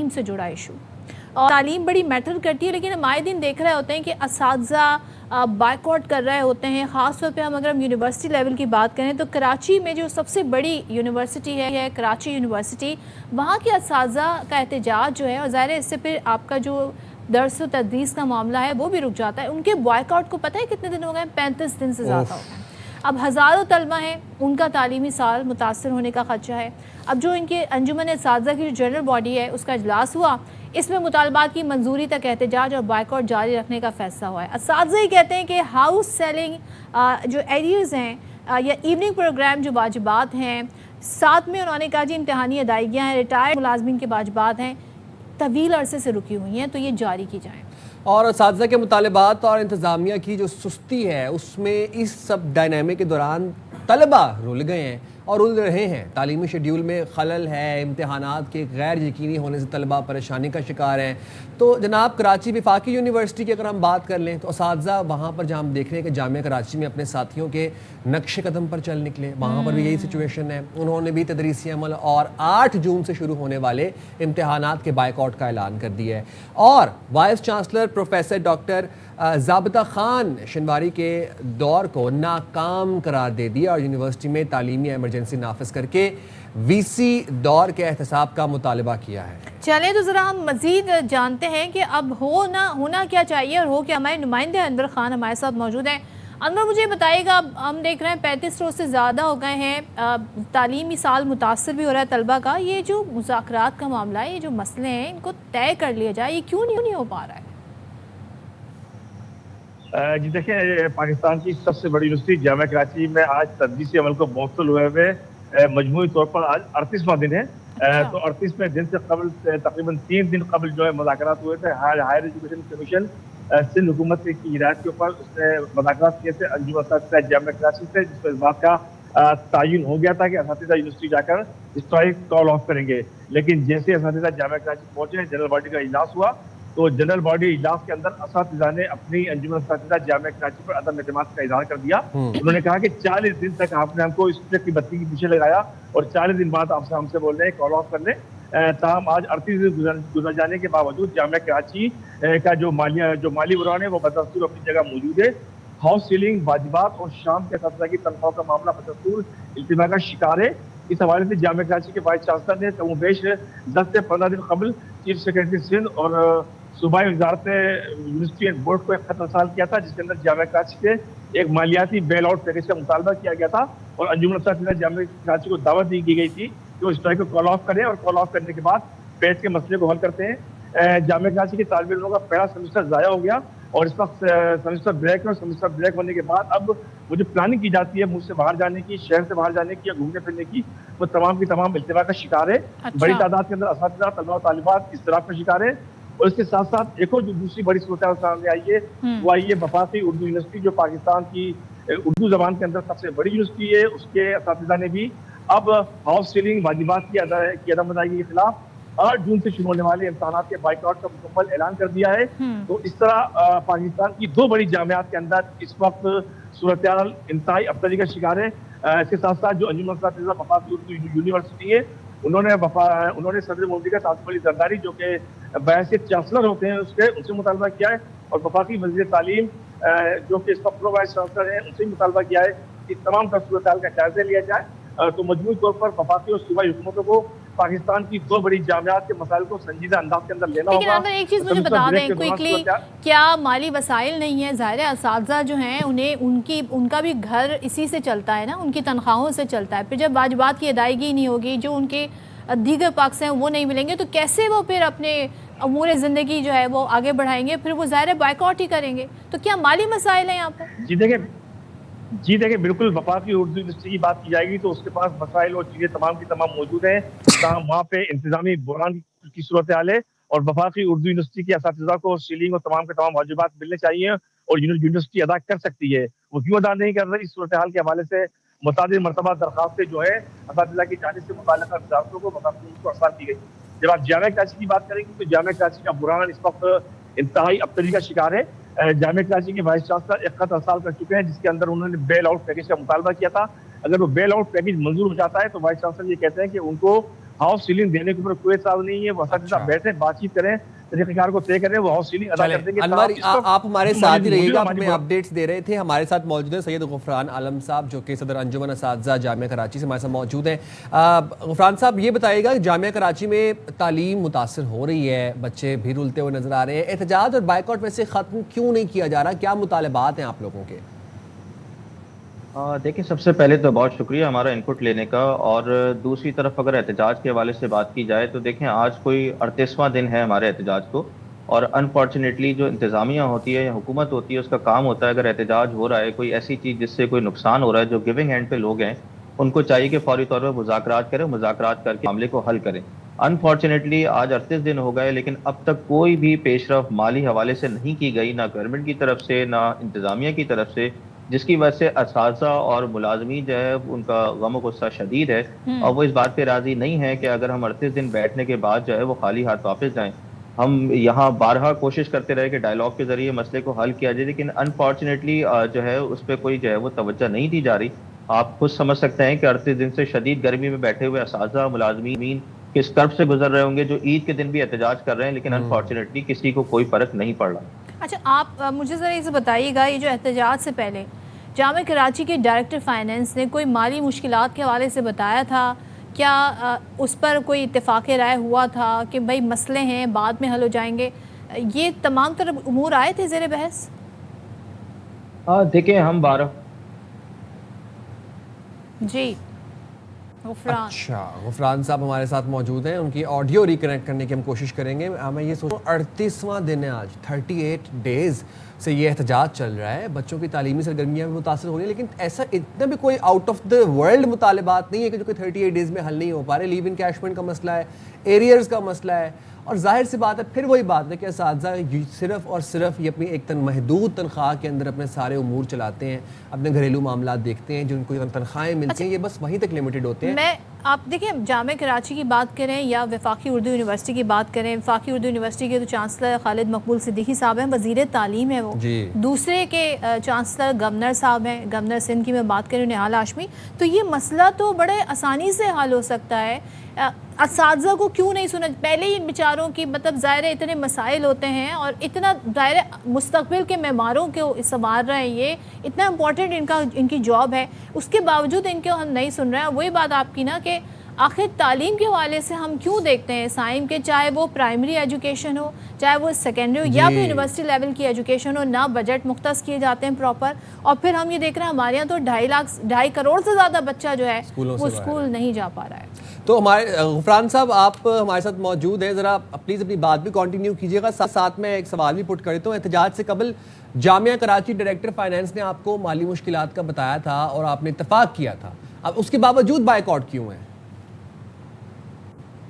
तालीम से जुड़ा इशू। और तालीम बड़ी मैटर करती है, लेकिन हम आए दिन देख रहे होते हैं कि असातिज़ा बायकॉट कर रहे होते हैं। ख़ास तौर पे अगर हम यूनिवर्सिटी लेवल की बात करें तो कराची में जो सबसे बड़ी यूनिवर्सिटी है कराची यूनिवर्सिटी, वहाँ के असातिज़ा का एहतजाज जो है, और ज़ाहिर है इससे फिर आपका जो दर्स व तदरीस का मामला है वो भी रुक जाता है। उनके बॉयकॉट को पता है कितने दिन हो गए? 35 दिन से ज़्यादा हो गए। अब हज़ारों तलबा हैं, उनका तालीमी साल मुतासर होने का खदशा है। अब जो इनके अंजुमन असातिज़ा की जो जनरल बॉडी है उसका इजलास हुआ, इसमें मुतालबात की मंजूरी तक एहतजाज और बायकॉट जारी रखने का फैसला हुआ है। असातिज़ा ही कहते हैं कि हाउस सेलिंग जो एरियाज़ हैं या इवनिंग प्रोग्राम जो वाजिबात हैं, साथ में उन्होंने कहा जी इम्तहानी अदायगियाँ हैं, रिटायर्ड मुलाजमीन के वाजिबात हैं, तवील अरसे से रुकी हुई हैं, तो ये जारी की जाएँ। और असातिज़ा के मुतालबात और इंतज़ामिया की जो सुस्ती है, उसमें इस सब डायनामिक के दौरान तलबा रुल गए हैं और रुल रहे हैं। तालीमी शेड्यूल में खलल है, इम्तहानात के गैर यकीनी होने से तलबा परेशानी का शिकार हैं। तो जनाब कराची वफाकी यूनिवर्सिटी की अगर हम बात कर लें तो असातिज़ा वहाँ पर जहाँ हम देख रहे हैं कि जामिया कराची में अपने साथियों के नक्शे कदम पर चल निकले, वहाँ पर भी यही सिचुएशन है। उन्होंने भी तदरीसी अमल और 8 जून से शुरू होने वाले इम्तहानात के बायकॉट का ऐलान कर दिया है। और vice chancellor professor doctor Zabita Khan Shinwari के दौर को नाकाम करार दे दिया और यूनिवर्सिटी में तालीमी एमरजेंसी नाफिज करके वीसी दौर के एहतसाब का मुतालबा किया है। चलें तो ज़रा हम मज़ीद जानते हैं कि अब होना क्या चाहिए और हो क्या। हमारे नुमाइंदे अनवर खान हमारे साथ मौजूद हैं। अनवर, मुझे बताइएगा, हम देख रहे हैं 35 रोज़ से ज़्यादा हो गए हैं, तालीमी साल मुतासर भी हो रहा है तलबा का। ये जो मुज़ाकरात का मामला है, ये जो मसले हैं, इनको तय कर लिया जाए, ये क्यों नहीं हो पा रहा है? जी देखिए, पाकिस्तान की सबसे बड़ी यूनिवर्सिटी जामिया कराची में आज तदरीसी अमल को मुअत्तल हुए हुए मजमूई तौर पर आज 38वां दिन है। तो 38वें दिन से कबल तकरीबन 3 दिन कबल जो है मुज़ाकरात हुए थे। हायर एजुकेशन कमीशन सिंध हुकूमत की हिदायत के ऊपर उसने मुज़ाकरात किए थे अंजुमन असातिज़ा जामिया कराची से, जिस पर इस बात का तयन हो गया था कि असातिज़ा यूनिवर्सिटी जाकर स्ट्राइक कॉल ऑफ करेंगे। लेकिन जैसे असातिज़ा जामिया कराची पहुंचे, जनरल बॉडी का इजलास हुआ, तो जनरल बॉडी इजलास के अंदर असातिज़ा ने अपनी अंजुमन असातिज़ा जामिया कराची पर अदम एतमाद का इजहार कर दिया। उन्होंने कहा कि 40 दिन तक आपने हमको स्ट्रिक की बत्ती के पीछे लगाया और 40 दिन बाद आपसे हमसे बोल रहे हैं कॉल ऑफ कर लें। ताहम आज 38 दिन गुजर जाने के बावजूद जामिया कराची का जो माली बुरान है वो बदस्तूर अपनी जगह मौजूद है। हाउस सीलिंग, वाजिबात और शाम के असातिज़ा की तनख्वाह का मामला बदस्तूर इल्तिमा का शिकार है। इस हवाले से जामिया कराची के वाइस चांसलर ने कमोबेश 10 से 15 दिन कबल चीफ सेक्रेटरी सिंध और सूबाई वजारत यूनिवर्सिटी एंड बोर्ड को एक खत अरसाल किया था, जिसके अंदर जामिया कराची से एक मालियाती बेल आउट पैकेज का मुतालबा किया गया था और अंजुमन असातिज़ा जामिया कराची को दावत दी गई थी कि वो स्ट्राइक को कॉल ऑफ करें और कॉल ऑफ करने के बाद पेट के मसले को हल करते हैं। जामिया कराची के तालिब इल्मों का पहला सेमेस्टर ज़ाया हो गया और इस वक्त सेमेस्टर ब्रेक है। सेमेस्टर ब्रेक होने के बाद अब वो जो प्लानिंग की जाती है मुल्क से बाहर जाने की, शहर से बाहर जाने की या घूमने फिरने की, वो तमाम की तमाम इल्तिवा का शिकार है। बड़ी तादाद के अंदर असातिज़ा, तलबा और तालिबात इज़्तिराब का शिकार है। और इसके साथ साथ एक और जो दूसरी बड़ी सूरत सामने आई है वो आई है वफाकी उर्दू यूनिवर्सिटी, जो पाकिस्तान की उर्दू जबान के अंदर सबसे बड़ी यूनिवर्सिटी है। उसके असातिज़ा ने भी अब हाउस सीलिंग, वाजिबात की अदम अदायगी के खिलाफ 8 जून से शुरू होने वाले इम्तहानात के बाइकआउट का मुकम्मल ऐलान कर दिया है। तो इस तरह पाकिस्तान की 2 बड़ी जामियात के अंदर इस वक्त सूरत हाल इंतहाई अबतरी का शिकार है। इसके साथ साथ जो अंजुमन असातिज़ा वफाकी उर्दू यूनिवर्सिटी है, उन्होंने सदर मुमलिकत आसिफ अली जरदारी जो कि वैसे चांसलर होते हैं उनसे मुतालबा किया है और वफाकी वज़ीर तालीम जो कि इस वक्त प्रो वाइस चांसलर हैं उनसे मुतालबा किया है कि तमाम सूरत हाल का जायजा लिया जाए। तो मजमूई तौर पर वफाकी और सूबाई हुकूमतों को पाकिस्तान की 2 बड़ी जामियात के मसाइल को संजीदा अंदाज के अंदर लेना होगा। लेकिन एक चीज़ मुझे बता दें क्विकली, क्या माली वसाइल नहीं है? ज़ाहिर है असातिज़ा जो हैं उन्हें उनका भी घर इसी से चलता है ना, उनकी तनख्वाहों से चलता है। फिर जब वाजिबात की अदायगी नहीं होगी, जो उनके दीगर पाक्स हैं वो नहीं मिलेंगे, तो कैसे वो फिर अपने अमूर ज़िंदगी जो है वो आगे बढ़ाएंगे? फिर वो ज़ाहिर है बायकॉट ही करेंगे। तो क्या माली मसाइल हैं यहाँ पर? जी देखिए, बिल्कुल वफाकी उर्दू यूनिवर्सिटी की बात की जाएगी तो उसके पास मसाइल और चीज़ें तमाम की तमाम मौजूद हैं। वहाँ पे इंतजामी बुरान की सूरत हाल है और वफाकी उर्दू यूनिवर्सिटी के असातिज़ा को सीलिंग और तमाम के तमाम वाजिबात मिलने चाहिए और यूनिवर्सिटी अदा कर सकती है। वो क्यों अदा नहीं कर रही, इस सूरत हाल के हवाले से मुतादिद मरतबा दरखास्तें जो है असातिज़ा की जानिब से मुताल्लिक़ा वज़ारतों को वफाकी को अरसाल की गई। जब आप जामिया कराची की बात करेंगे तो जामिया कराची का बुरान इस वक्त इंतहाई अबतरी का शिकार है। जामिया कराची के वाइस चांसलर एक खत अरसाल कर चुके हैं जिसके अंदर उन्होंने बेल आउट पैकेज का मुतालबा किया था। अगर वो बेल आउट पैकेज मंजूर हो जाता है तो वाइस चांसलर ये कहते हैं कि उनको हाउस सीलिंग देने के ऊपर कोई एतराज नहीं है। वो असातिज़ा अच्छा। बैठे, बातचीत करें, तरीक़ेकार को तय करें, वो हाउस सीलिंग अदा चलें, कर देंगे। अनवर इस वक्त आप हमारे साथ ही रहिएगा, आप हमारी हमें अपडेट्स दे रहे थे। हमारे साथ मौजूद हैं सैयद गुफरान आलम साहब, जो कि सदर अंजुमन असातिज़ा जामिया कराची से हमारे साथ मौजूद हैं। गुफरान साहब, ये बताइएगा कि जामिया कराची में तालीम मुतासर हो रही है, बच्चे भी रुलते हुए नजर आ रहे हैं, एहतजाज और बाइकआउट वैसे ख़त्म क्यों नहीं किया जा रहा, क्या मुतालबात हैं आप लोगों के? देखिए, सबसे पहले तो बहुत शुक्रिया हमारा इनपुट लेने का। और दूसरी तरफ अगर एहतजाज के हवाले से बात की जाए तो देखें, आज कोई 38वां दिन है हमारे एहतजाज को, और अनफॉर्चुनेटली जो इंतज़ामिया होती है या हुकूमत होती है, उसका काम होता है अगर एहतजाज हो रहा है, कोई ऐसी चीज़ जिससे कोई नुकसान हो रहा है, जो गिविंग एंड पे लोग हैं, उनको चाहिए कि फौरी तौर पर मुज़ाकरात करें, मुज़ाकरात करके मामले को हल करें। अनफॉर्चुनेटली आज 38 दिन हो गए, लेकिन अब तक कोई भी पेशरफ माली हवाले से नहीं की गई, ना गवर्नमेंट की तरफ से, ना इंतज़ामिया की तरफ से, जिसकी वजह से असातिज़ा और मुलाजमी जो है उनका गम और गुस्सा शदीद है, और वो इस बात पे राज़ी नहीं है कि अगर हम 38 दिन बैठने के बाद जो है वो खाली हाथ वापस जाएं। हम यहाँ बारहा कोशिश करते रहे कि डायलॉग के ज़रिए मसले को हल किया जाए, लेकिन अनफॉर्चुनेटली जो है उस पर कोई जो है वो तवज्जो नहीं दी जा रही। आप खुद समझ सकते हैं कि 38 दिन से शदीद गर्मी में बैठे हुए असातिज़ा मुलाजमीन किस कर्ब से गुजर रहे होंगे, जो ईद के दिन भी एहतजाज कर रहे हैं, लेकिन अनफॉर्चुनेटली किसी को कोई फ़र्क नहीं पड़ रहा। अच्छा, आप मुझे ज़रा इसे बताइएगा, ये जो एहतजाज से पहले जामिया कराची के डायरेक्टर फाइनेंस ने कोई माली मुश्किलात के हवाले से बताया था क्या? उस पर कोई इत्तेफाक राय हुआ था कि भाई मसले हैं बाद में हल हो जाएंगे? ये तमाम तरह उमूर आए थे ज़ेर बहस? देखिए, हम 12 जी गुफरान। अच्छा, गुफरान साहब हमारे साथ मौजूद हैं, उनकी ऑडियो रिकनेक्ट करने की हम कोशिश करेंगे। मैं ये सोच 38वां दिन है आज, 38 डेज़ से ये एहतजाज चल रहा है, बच्चों की तालीमी सरगर्मियाँ भी मुतासर हो रही है, लेकिन ऐसा इतना भी कोई आउट ऑफ द वर्ल्ड मुतालबात नहीं है कि जो कि 38 डेज़ में हल नहीं हो पा रहे। लीव इन कैशमेंट का मसला है, एरियर्स का मसला है, और जाहिर सी बात है फिर वही बात है कि असातिज़ा सिर्फ और सिर्फ ये अपनी एक महदूद तनख्वाह के अंदर अपने सारे उमूर चलाते हैं, अपने घरेलू मामला देखते हैं, जो उनको तनख्वाहें मिलती हैं ये बस वहीं तक लिमिटेड होते हैं। मैं आप देखिए, जामिया कराची की बात करें या वफाकी उर्दू यूनिवर्सिटी की बात करें, वफाकी उर्दू यूनिवर्सिटी के तो चांसलर खालिद मकबूल सिद्दीकी साहब हैं, वज़ीर तालीम है वो। दूसरे के चांसलर गवर्नर साहब हैं, गवर्नर सिंध की मैं बात करूँ निहाल हाशमी। तो ये मसला तो बड़े आसानी से हल हो सकता है, असातिज़ा को क्यों नहीं सुना? पहले ही इन बेचारों की मतलब ज़ाहिर इतने मसाइल होते हैं और इतना ज़ाहिर मुस्तक़बिल के मेमारों को संवार रहे हैं, ये इतना इम्पोर्टेंट इनकी जॉब है, उसके बावजूद इनको हम नहीं सुन रहे हैं। वही बात आपकी ना कि आखिर तालीम के हवाले से हम क्यों देखते हैं साइम के, चाहे वो प्राइमरी एजुकेशन हो, चाहे वो सेकेंडरी हो, या फिर यूनिवर्सिटी लेवल की एजुकेशन हो, ना बजट मुख्तस किए जाते हैं प्रॉपर, और फिर हम ये देख रहे हैं हमारे यहाँ तो 2.5 करोड़ से ज़्यादा बच्चा जो है वो स्कूल नहीं जा पा रहा है। तो हमारे गुफरान साहब आप हमारे साथ मौजूद हैं, ज़रा प्लीज़ अपनी बात भी कंटिन्यू कीजिएगा। साथ में एक सवाल भी पुट करता हूँ। एहतजाज से कबल जामिया कराची डायरेक्टर फाइनेंस ने आपको माली मुश्किलात का बताया था और आपने इत्तफाक किया था, अब उसके बावजूद बाइकआउट क्यों है?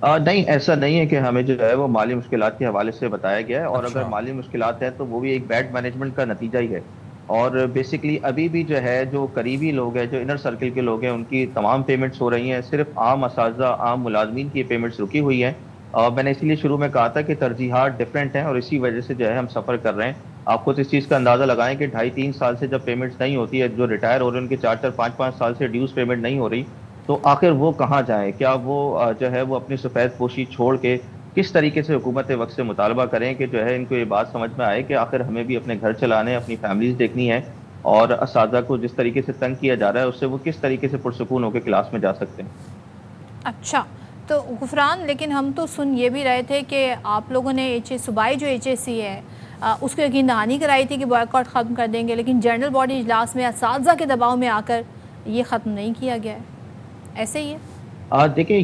नहीं, ऐसा नहीं है कि हमें जो है वो माली मुश्किलात के हवाले से बताया गया है, और अच्छा। अगर माली मुश्किलात है तो वो भी एक बैड मैनेजमेंट का नतीजा ही है। और बेसिकली अभी भी जो है जो करीबी लोग हैं, जो इनर सर्कल के लोग हैं, उनकी तमाम पेमेंट्स हो रही हैं, सिर्फ आम असातिज़ा, आम मुलाजमीन की पेमेंट्स रुकी हुई हैं। और मैंने इसीलिए शुरू में कहा था कि तरजीहात डिफरेंट हैं, और इसी वजह से जो है हम सफ़र कर रहे हैं। आप खुद इस चीज़ का अंदाज़ा लगाएं कि 2.5-3 साल से जब पेमेंट्स नहीं होती है, जो रिटायर हो रहे हैं उनके 4-4, 5-5 साल से ड्यूज़ पेमेंट नहीं हो रही, तो आखिर वो कहाँ जाएँ? क्या वो जो है वो अपनी सफ़ेद पोशी छोड़ के किस तरीके से हुकूमत वक्त से मुतालबा करें कि जो है इनको ये बात समझ में आए कि आखिर हमें भी अपने घर चलाने, अपनी फैमिलीज़ देखनी है, और असातिज़ा को जिस तरीके से तंग किया जा रहा है उससे वो किस तरीके से पुरसुकून होकर क्लास में जा सकते हैं। अच्छा, तो गुफरान, लेकिन हम तो सुन ये भी रहे थे कि आप लोगों ने सूबाई जो HAC है उसको यकीन दहानी कराई थी कि बॉयकॉट ख़त्म कर देंगे, लेकिन जनरल बॉडी इजलास में असातिज़ा के दबाव में आकर ये ख़त्म नहीं किया गया है, ऐसे ही है? देखिए,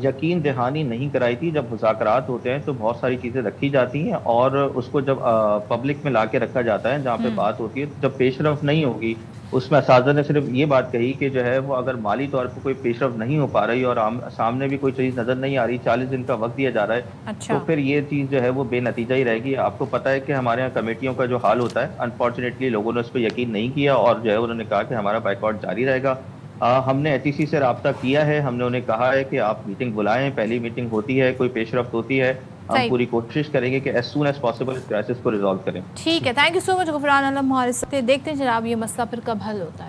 यकीन दहानी नहीं कराई थी। जब मुज़ाकरात होते हैं तो बहुत सारी चीज़ें रखी जाती हैं, और उसको जब पब्लिक में ला के रखा जाता है जहाँ पे बात होती है, जब पेशरफ नहीं होगी, उसमें असातिज़ा ने सिर्फ ये बात कही कि जो है वो अगर माली तौर पर कोई पेशरफ नहीं हो पा रही और सामने भी कोई चीज़ नज़र नहीं आ रही, 40 दिन का वक्त दिया जा रहा है, अच्छा। तो फिर ये चीज़ जो है वो बेनतीजा ही रहेगी। आपको पता है कि हमारे यहाँ कमेटियों का जो हाल होता है, अनफॉर्चुनेटली लोगों ने उस पर यकीन नहीं किया, और जो है उन्होंने कहा कि हमारा बाइकआउट जारी रहेगा। हमने HAC से रब्ता किया है, हमने उन्हें कहा है कि आप मीटिंग बुलाएं, पहली मीटिंग होती है, कोई पेशरफ्त होती है, हम पूरी कोशिश करेंगे कि एज सून एज पॉसिबल इस क्राइसिस को रिजॉल्व करें। ठीक है, thank you so much Gufran Alam, हमारे साथ देखते हैं जनाब ये मसला फिर कब हल होता है।